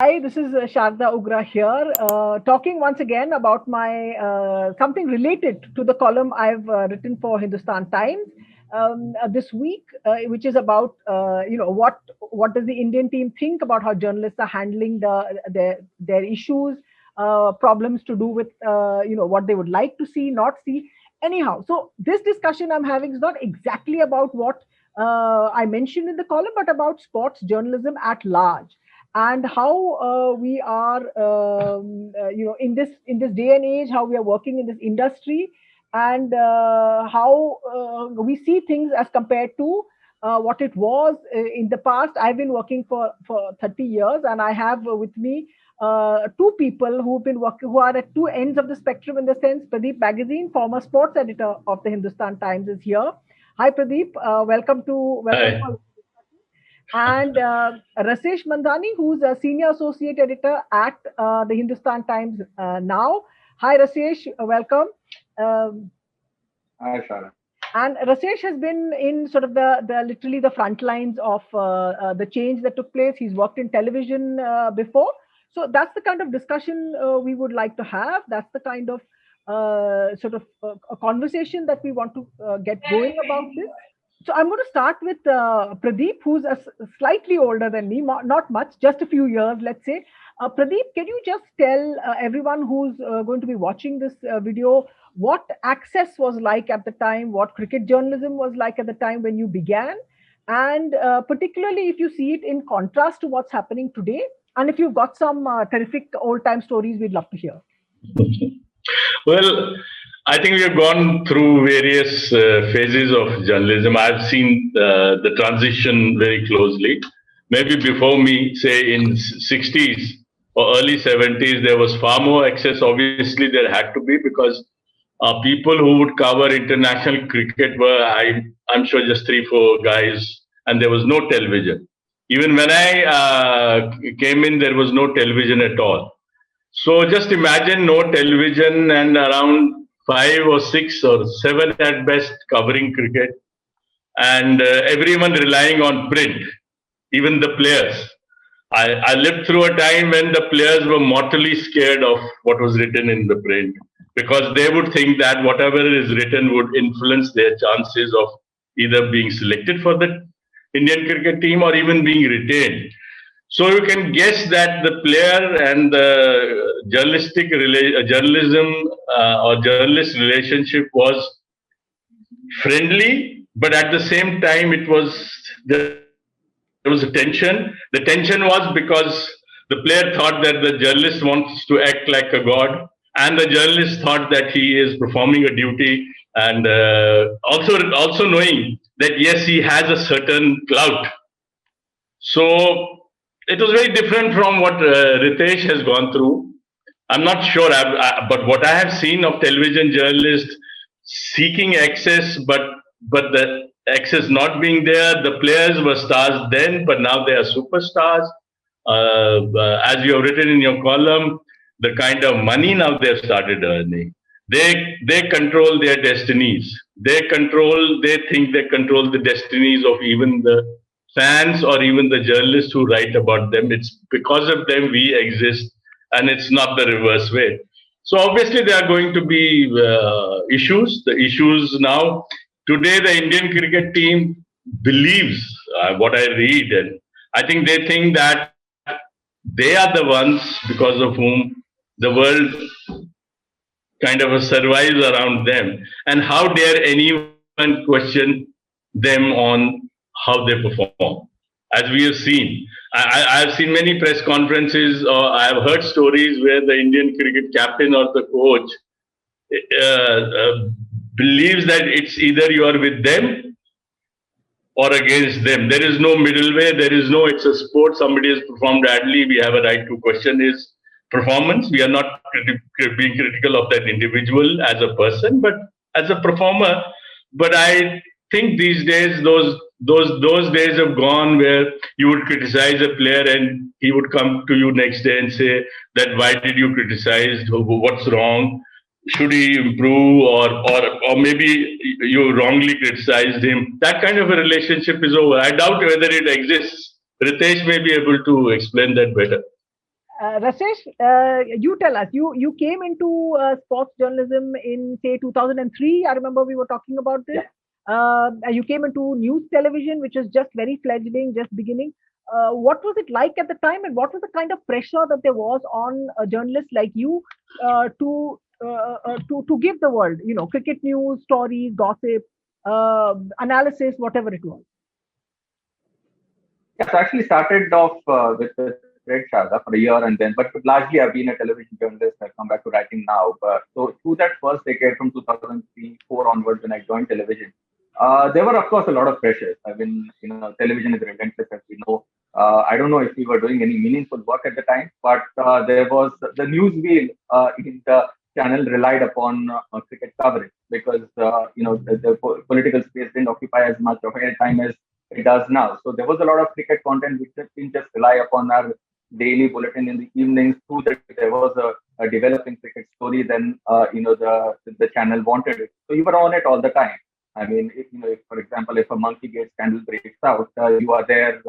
Hi, this is Sharda Ugra here, talking once again about my something related to the column I've written for Hindustan Times this week, which is about what does the Indian team think about how journalists are handling their issues, problems to do with what they would like to see, not see. Anyhow, so this discussion I'm having is not exactly about what I mentioned in the column, but about sports journalism at large and how we are in this day and age, how we are working in this industry, and how we see things as compared to what it was in the past. I've been working for 30 years, and I have with me two people who've been working, who are at two ends of the spectrum. In the sense, Pradeep Magazine, former sports editor of the Hindustan Times, is here. Hi Pradeep, welcome Hi. to, and Rasesh Mandhani, who's a senior associate editor at the Hindustan Times now. Hi, Rasesh, welcome. Um, Hi, Shara. and Rasesh has been in sort of the literally the front lines of the change that took place. He's worked in television before, so that's the kind of discussion we would like to have. That's the kind of a conversation that we want to get going about this. So I'm going to start with Pradeep, who's slightly older than me, not much, just a few years, let's say. Pradeep, can you just tell everyone who's going to be watching this video what access was like at the time, what cricket journalism was like at the time when you began, and particularly if you see it in contrast to what's happening today, and if you've got some terrific old time stories, we'd love to hear. Well, I think we have gone through various phases of journalism. I've seen the transition very closely. Maybe before me, say in 60s or early 70s, there was far more access. Obviously, there had to be because people who would cover international cricket were, I'm sure, just three, four guys, and there was no television. Even when I came in, there was no television at all. So just imagine no television and around five or six or seven at best covering cricket, and everyone relying on print, even the players. I lived through a time when the players were mortally scared of what was written in the print because they would think that whatever is written would influence their chances of either being selected for the Indian cricket team or even being retained. So you can guess that the player and the journalism or journalist relationship was friendly, but at the same time there was a tension. The tension was because the player thought that the journalist wants to act like a god, and the journalist thought that he is performing a duty, and also knowing that yes, he has a certain clout. So it was very different from what Ritesh has gone through. I'm not sure, but what I have seen of television journalists seeking access, but the access not being there. The players were stars then, but now they are superstars. As you have written in your column, the kind of money now they've started earning. They control their destinies. They think they control the destinies of even the fans or even the journalists who write about them. It's because of them we exist, and it's not the reverse way. So obviously there are going to be issues. The issues now today, the Indian cricket team believes what I read, and I think they think that they are the ones because of whom the world kind of survives around them. And how dare anyone question them on how they perform? As we have seen, I've seen many press conferences, or I've heard stories where the Indian cricket captain or the coach believes that it's either you are with them or against them. There is no middle way. There is no, it's a sport. Somebody has performed badly. We have a right to question his performance. We are not being critical of that individual as a person, but as a performer. But I think these days, those days have gone where you would criticize a player and he would come to you next day and say that why did you criticize? What's wrong? Should he improve, or maybe you wrongly criticized him? That kind of a relationship is over. I doubt whether it exists. Ritesh may be able to explain that better. Rashesh, you tell us. You came into sports journalism in say 2003. I remember we were talking about this. Yeah. You came into news television, which was just very fledgling, just beginning. What was it like at the time, and what was the kind of pressure that there was on a journalist like you to give the world, cricket news, stories, gossip, analysis, whatever it was? Yeah, so I actually started off with Fred Sharda for a year, and then, but largely I've been a television journalist. I've come back to writing now. So through that first decade from 2003, 4 onwards, when I joined television, there were of course a lot of pressures. I mean, television is relentless, as we know. I don't know if we were doing any meaningful work at the time, but there was the news wheel in the channel relied upon cricket coverage because the political space didn't occupy as much of air time as it does now. So there was a lot of cricket content which didn't just rely upon our daily bulletin in the evenings. Through that, there was a developing cricket story. Then the channel wanted it, so you were on it all the time. I mean, if, for example, if a Monkey Gate scandal breaks out, you are there.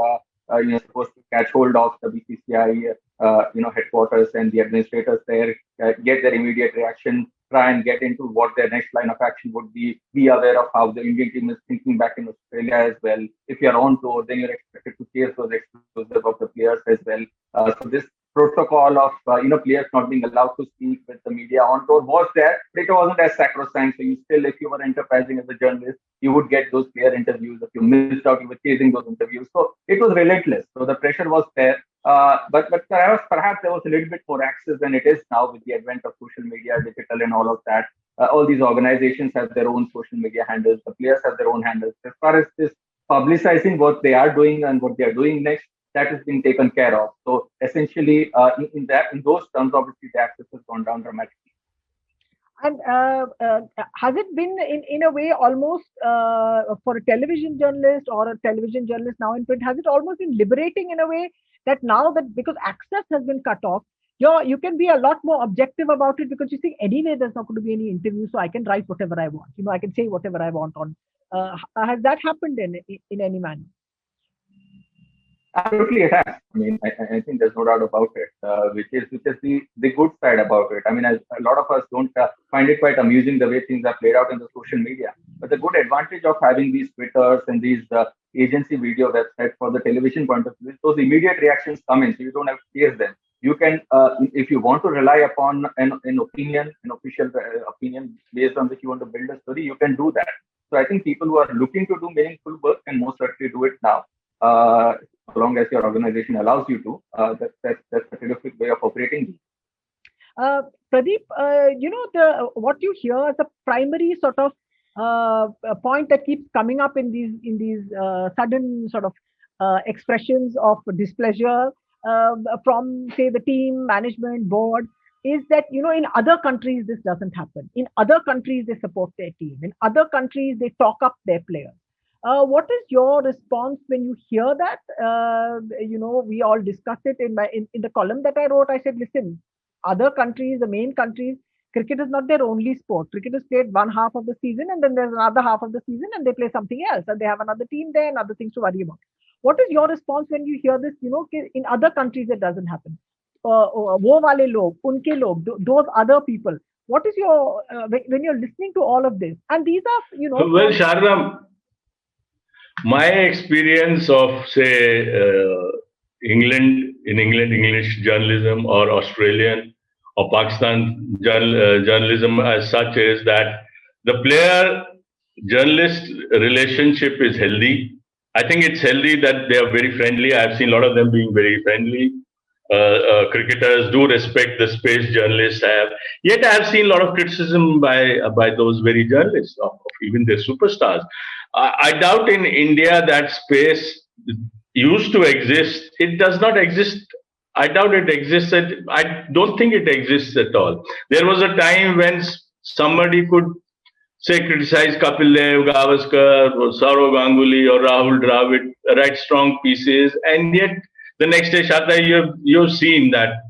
You're supposed to catch hold of the BCCI, headquarters and the administrators there, get their immediate reaction, try and get into what their next line of action would be aware of how the Indian team is thinking back in Australia as well. If you're on tour, then you're expected to chase those exclusive of the players as well. So this protocol of players not being allowed to speak with the media on tour was there, but it wasn't as sacrosanct. So you still, if you were enterprising as a journalist, you would get those player interviews. If you missed out, you were chasing those interviews. So it was relentless. So the pressure was there. But perhaps there was a little bit more access than it is now with the advent of social media, digital, and all of that. All these organizations have their own social media handles. The players have their own handles. As far as this publicizing what they are doing and what they are doing next, that is being taken care of. So essentially, in those terms, obviously the access has gone down dramatically. And has it been in a way almost for a television journalist or a television journalist now in print, has it almost been liberating in a way that now that because access has been cut off, you can be a lot more objective about it because you think anyway there's not going to be any interview, so I can write whatever I want. I can say whatever I want on. Has that happened in any manner? Absolutely, it has. I mean, I think there's no doubt about it, which is the good side about it. I mean, a lot of us don't find it quite amusing the way things are played out in the social media. But the good advantage of having these Twitters and these agency video websites for the television point of view, those immediate reactions come in, so you don't have to chase them. You can, if you want to rely upon an opinion, an official opinion based on which you want to build a story, you can do that. So I think people who are looking to do meaningful work can most certainly do it now. As long as your organization allows you to, that's a terrific way of operating. Pradeep, what you hear as a primary sort of point that keeps coming up in these sudden sort of expressions of displeasure from say the team, management, board, is that in other countries this doesn't happen. In other countries they support their team. In other countries they talk up their players. What is your response when you hear that? We all discussed it in the column that I wrote. I said, listen, other countries, the main countries, cricket is not their only sport. Cricket is played one half of the season, and then there's another half of the season, and they play something else, and they have another team there and other things to worry about. What is your response when you hear this? In other countries it doesn't happen. Wo wale log, unke log, those other people. What is your when you're listening to all of this? And these are Well, Sharda, my experience of say English journalism or Australian or Pakistan journalism as such is that the player journalist relationship is healthy. I think it's healthy that they are very friendly. I've seen a lot of them being very friendly. Cricketers do respect the space journalists have. Yet I have seen a lot of criticism by those very journalists of even their superstars. I doubt in India that space used to exist. It does not exist. I doubt it existed. I don't think it exists at all. There was a time when somebody could say criticize Kapil Dev, Gavaskar, or Saurav Ganguly or Rahul Dravid, write strong pieces, and yet the next day, Shata, you've seen that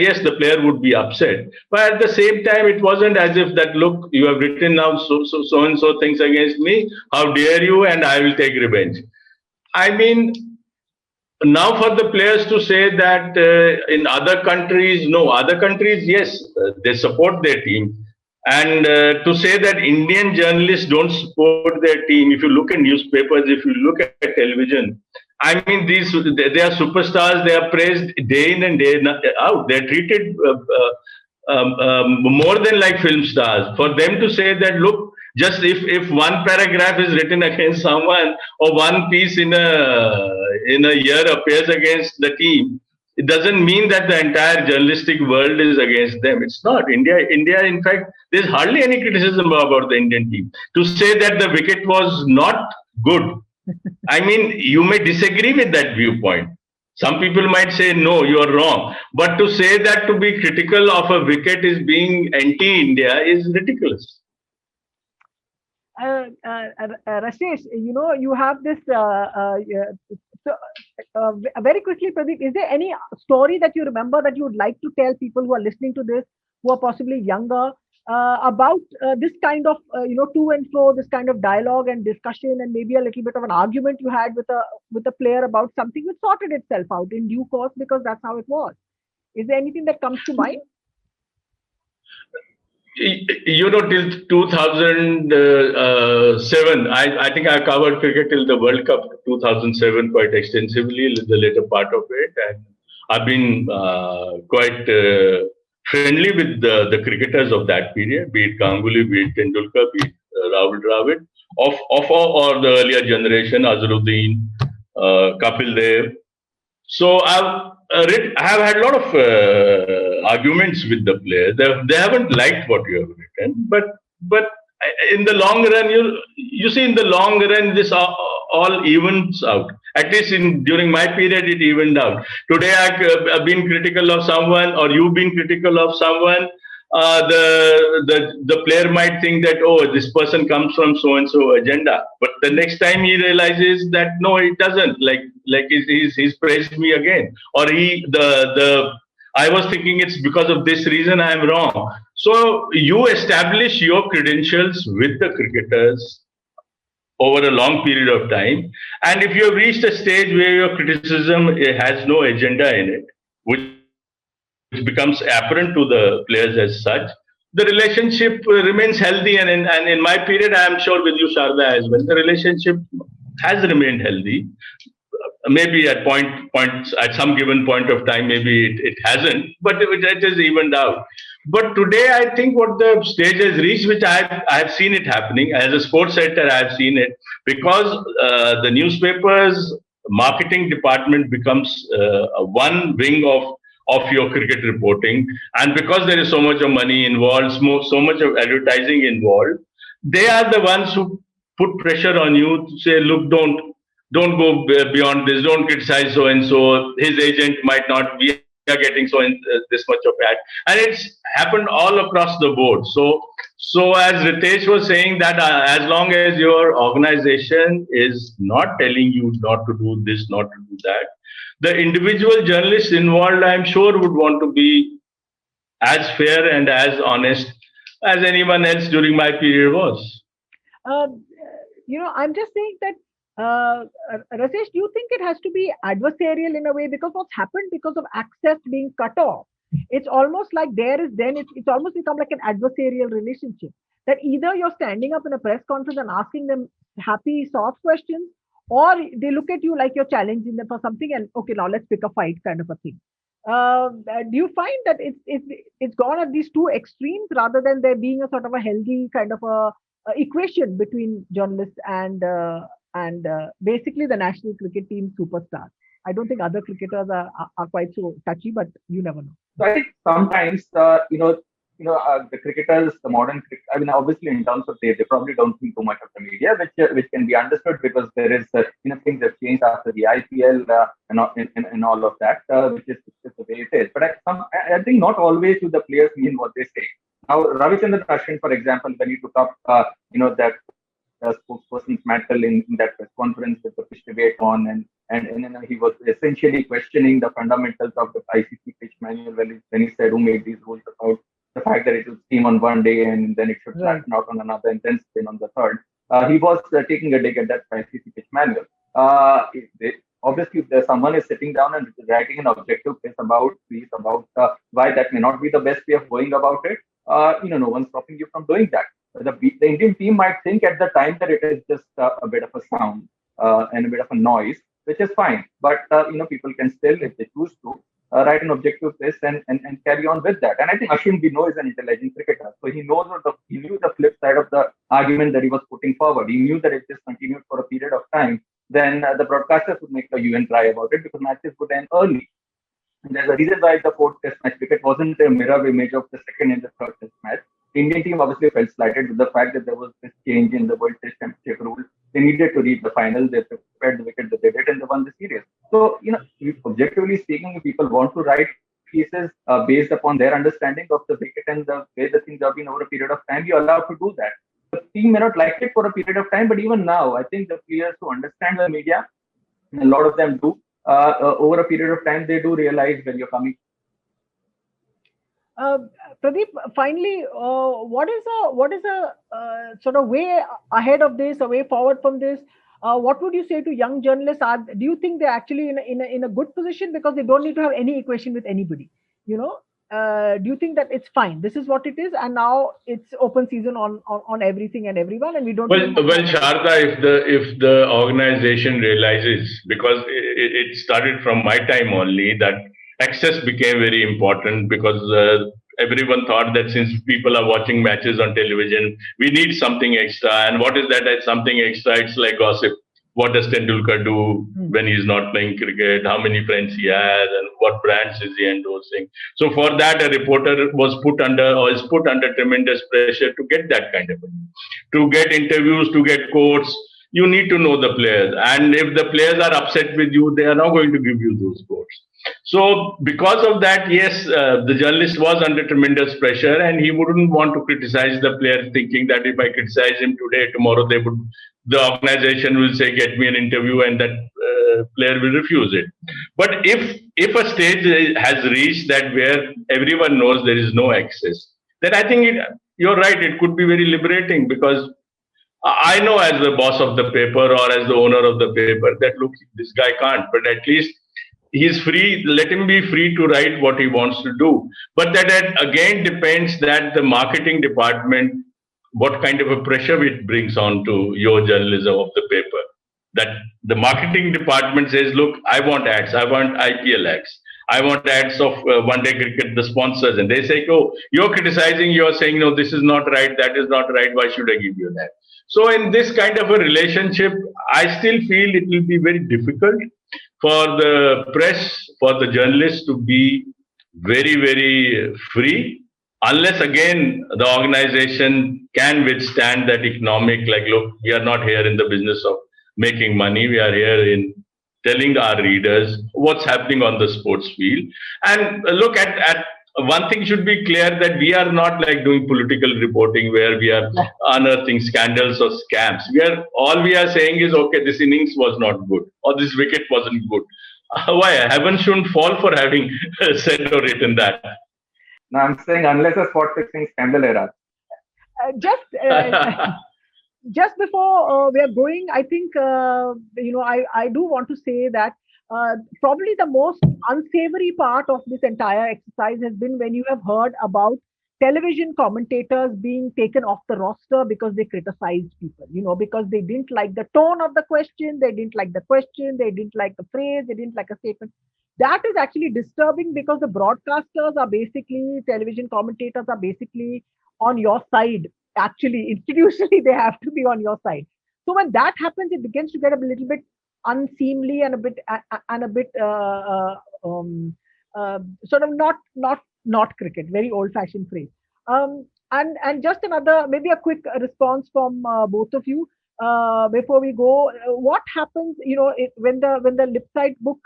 yes, the player would be upset. But at the same time, it wasn't as if that, look, you have written now so and so things against me. How dare you? And I will take revenge. I mean, now for the players to say that in other countries, no, other countries, yes, they support their team. And to say that Indian journalists don't support their team, if you look at newspapers, if you look at television, I mean, they are superstars. They are praised day in and day out. They're treated more than like film stars. For them to say that, look, just if one paragraph is written against someone or one piece in a year appears against the team, it doesn't mean that the entire journalistic world is against them. It's not. India, in fact, there's hardly any criticism about the Indian team. To say that the wicket was not good, I mean, you may disagree with that viewpoint. Some people might say, no, you are wrong. But to say that to be critical of a wicket is being anti-India is ridiculous. Rashesh, you have this. Very quickly, Pradeep, is there any story that you remember that you would like to tell people who are listening to this, who are possibly younger, about this kind of to and fro, this kind of dialogue and discussion, and maybe a little bit of an argument you had with a player about something which sorted itself out in due course because that's how it was. Is there anything that comes to mind? Till 2007, I think I covered cricket till the World Cup 2007 quite extensively, the later part of it, and I've been quite friendly with the cricketers of that period, be it Ganguly, be it Tendulkar, be it Rahul Dravid, or the earlier generation, Azharuddin, Kapil Dev. So I have had a lot of arguments with the players. They haven't liked what you have written, but in the long run, you see, in the long run, this all evens out. At least during my period, it evened out. Today, I've been critical of someone, or you've been critical of someone. The player might think that, oh, this person comes from so and so agenda, but the next time he realizes that no, it doesn't. Like he's praised me again, or I was thinking it's because of this reason I am wrong. So you establish your credentials with the cricketers over a long period of time, and if you have reached a stage where your criticism has no agenda in it, which becomes apparent to the players as such, the relationship remains healthy. And in my period, I am sure with you, Sharda, as well, the relationship has remained healthy. Maybe at some given point of time, maybe it hasn't, but it is evened out. But today, I think what the stage has reached, which I have seen it happening as a sports editor, I have seen it, because the newspapers marketing department becomes one wing of your cricket reporting, and because there is so much of money involved, so much of advertising involved, they are the ones who put pressure on you to say, look, don't go beyond this, don't criticize so and so, his agent might not be getting this much of ad, and it's happened all across the board. So as Ritesh was saying, that as long as your organization is not telling you not to do this, not to do that, the individual journalists involved, I'm sure, would want to be as fair and as honest as anyone else during my period was. I'm just saying that, Rashesh, do you think it has to be adversarial in a way? Because what's happened because of access being cut off, it's almost like it's almost become like an adversarial relationship. That either you're standing up in a press conference and asking them happy, soft questions, or they look at you like you're challenging them for something, and okay, now let's pick a fight, kind of a thing. Do you find that it's gone at these two extremes rather than there being a sort of a healthy kind of a equation between journalists and basically the national cricket team superstars? I don't think other cricketers are quite so touchy, but you never know. So I think sometimes the cricketers, the modern cricket, I mean, obviously in terms of they probably don't think too much of the media, which can be understood because there is things have changed after the IPL and all of that, which is the way it is. But I think not always do the players mean what they say. Now, Ravichandran Ashwin, for example, when he took up that spokesperson's mantle in that press conference with the pitch debate on, and he was essentially questioning the fundamentals of the ICC pitch manual when he said who made these rules about the fact that it will steam on one day and then it should flatten out on another and then spin on the third. He was taking a dig at that ICC pitch manual. obviously, if there's someone is sitting down and writing an objective piece about why that may not be the best way of going about it, no one's stopping you from doing that. The Indian team might think at the time that it is just a bit of a sound and a bit of a noise, which is fine. But people can still, if they choose to, write an objective piece and carry on with that. And I think Ashwin, we know, is an intelligent cricketer, so he knows he knew the flip side of the argument that he was putting forward. He knew that if this continued for a period of time, then the broadcasters would make a hue and cry about it because matches would end early. And there's a reason why the fourth test match cricket wasn't a mirror image of the second and the third test match. The Indian team obviously felt slighted with the fact that there was this change in the World Test Championship rule. They needed to reach the final. They prepared the wicket that they did, and they won the series. So, objectively speaking, if people want to write pieces based upon their understanding of the wicket and the way the things have been over a period of time, you're allowed to do that. The team may not like it for a period of time, but even now, I think the players who understand the media, and a lot of them do, over a period of time, they do realize where you're coming. Pradeep, finally, what is a sort of way ahead of this, a way forward from this? What would you say to young journalists? Do you think they're actually in a good position because they don't need to have any equation with anybody? Do you think that it's fine? This is what it is, and now it's open season on everything and everyone, and we don't. Well, Sharda, if the organization realizes, because it started from my time only, that access became very important because everyone thought that since people are watching matches on television, we need something extra. And what is that as something extra? It's like gossip. What does Tendulkar do when he's not playing cricket? How many friends he has, and what brands is he endorsing? So for that, a reporter is put under tremendous pressure to get that kind of news, to get interviews, to get quotes. You need to know the players, and if the players are upset with you, they are not going to give you those quotes. So because of that, yes, the journalist was under tremendous pressure, and he wouldn't want to criticize the player, thinking that if I criticize him today, tomorrow the organization will say, get me an interview, and that player will refuse it. But if a stage has reached that where everyone knows there is no access, then I think you're right, it could be very liberating, because I know as the boss of the paper or as the owner of the paper that, look, this guy can't, but at least he's free. Let him be free to write what he wants to do. But that again depends that the marketing department, what kind of a pressure it brings on to your journalism of the paper. That the marketing department says, look, I want ads. I want IPL ads. I want ads of one-day cricket, the sponsors. And they say, oh, you're criticizing, you're saying, no, this is not right, that is not right. Why should I give you that? So in this kind of a relationship, I still feel it will be very difficult for the press, for the journalists to be very, very free, unless again the organization can withstand that economic, like, look, we are not here in the business of making money. We are here in telling our readers what's happening on the sports field. And look, at one thing should be clear, that we are not like doing political reporting where we are unearthing scandals or scams. All we are saying is, okay, this innings was not good, or this wicket wasn't good. Why? Heaven shouldn't fall for having said or written that. No, I'm saying unless a spot fixing scandal era. Just before we are going, I think I do want to say that probably the most unsavory part of this entire exercise has been when you have heard about television commentators being taken off the roster because they criticized people, because they didn't like the tone of the question, they didn't like the question, they didn't like the phrase, they didn't like a statement. That is actually disturbing, because the broadcasters are basically, television commentators are basically on your side. Actually, institutionally, they have to be on your side. So when that happens, it begins to get a little bit unseemly and a bit sort of not cricket, very old-fashioned phrase. And just maybe a quick response from both of you before we go. What happens, when the Lipside book,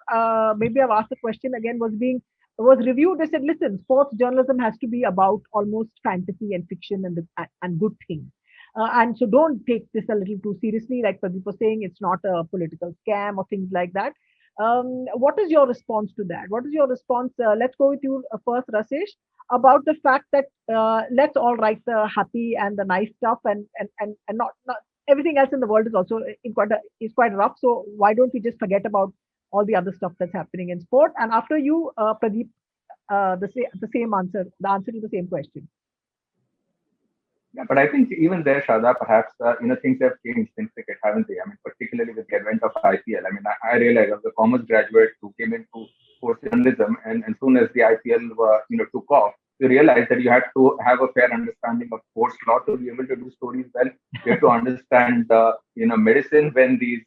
maybe I've asked the question again, was reviewed? They said, listen, sports journalism has to be about almost fantasy and fiction and good things. And so don't take this a little too seriously. Like Pradeep was saying, it's not a political scam or things like that. What is your response to that? What is your response? Let's go with you first, Rasesh, about the fact that let's all write the happy and the nice stuff, and not everything else in the world is also quite rough. So why don't we just forget about all the other stuff that's happening in sport. And after you, Pradeep, the same answer, the answer to the same question. Yeah, but I think even there, Shada, perhaps things have changed in cricket, haven't they? I mean, particularly with the advent of IPL. I mean, I realized as a commerce graduate who came into sports journalism, and as soon as the IPL took off, you realize that you had to have a fair understanding of sports law to be able to do stories well. You have to understand medicine when these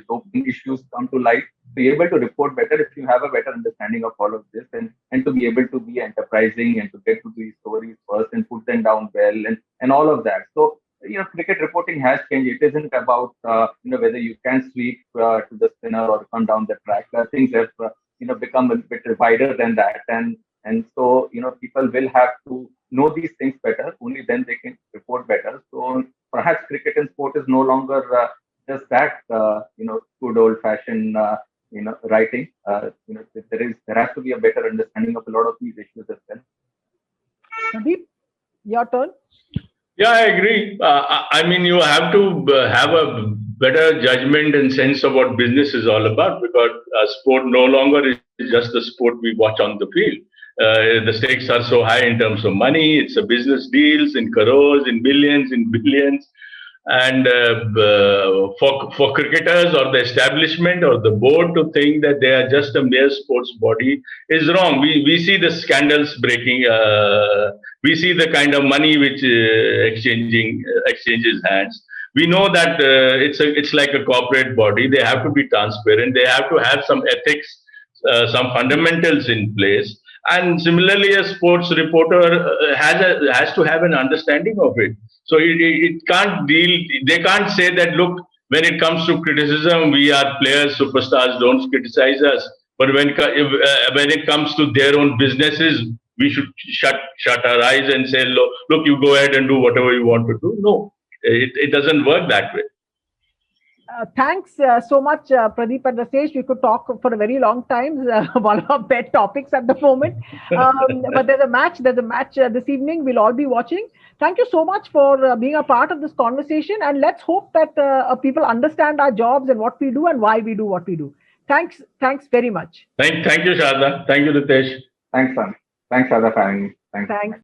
doping issues come to light. Be able to report better if you have a better understanding of all of this, and to be able to be enterprising and to get to these stories first and put them down well, and all of that. So cricket reporting has changed. It isn't about whether you can sweep to the spinner or come down the track. Things have become a bit wider than that, and so people will have to know these things better. Only then they can report better. So perhaps cricket and sport is no longer just that good old fashioned writing. There has to be a better understanding of a lot of these issues as well. Pradeep, your turn. Yeah, I agree. I mean, you have to have a better judgment and sense of what business is all about, because sport no longer is just the sport we watch on the field. The stakes are so high in terms of money. It's a business deals in crores, in millions, in billions. And for cricketers or the establishment or the board to think that they are just a mere sports body is wrong. We see the scandals breaking. We see the kind of money which exchanges hands. We know that it's like a corporate body. They have to be transparent. They have to have some ethics, some fundamentals in place. And similarly, a sports reporter has to have an understanding of it. So it can't deal. They can't say that, look, when it comes to criticism, we are players, superstars, don't criticize us. But when it comes to their own businesses, we should shut our eyes and say, look, you go ahead and do whatever you want to do. No, it doesn't work that way. Thanks so much, Pradeep and Rasesh. We could talk for a very long time. One of our pet topics at the moment. But there's a match this evening. We'll all be watching. Thank you so much for being a part of this conversation. And let's hope that people understand our jobs and what we do and why we do what we do. Thanks very much. Thank you, Shada. Thank you, Ritesh. Thanks, Shada, for having me. Thanks.